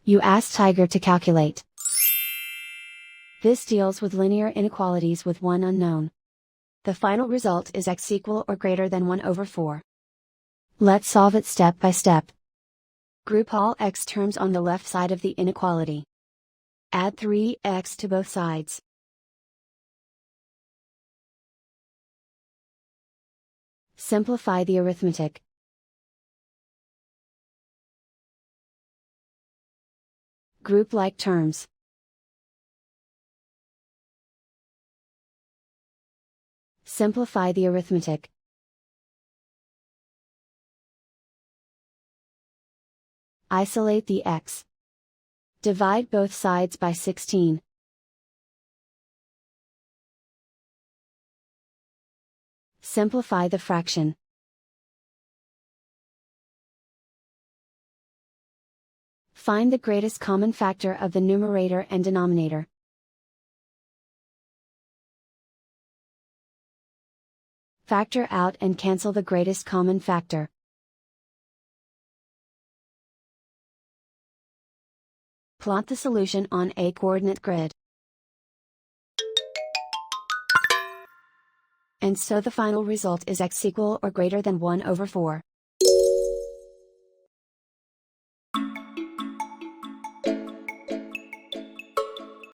You ask Tiger to calculate. This deals with linear inequalities with one unknown. The final result is x equal or greater than 1/4. Let's solve it step by step. Group all x terms on the left side of the inequality. Add 3x to both sides. Simplify the arithmetic. Group like terms. Simplify the arithmetic. Isolate the x. Divide both sides by 16. Simplify the fraction. Find the greatest common factor of the numerator and denominator. Factor out and cancel the greatest common factor. Plot the solution on a coordinate grid. And so the final result is x equal or greater than 1/4.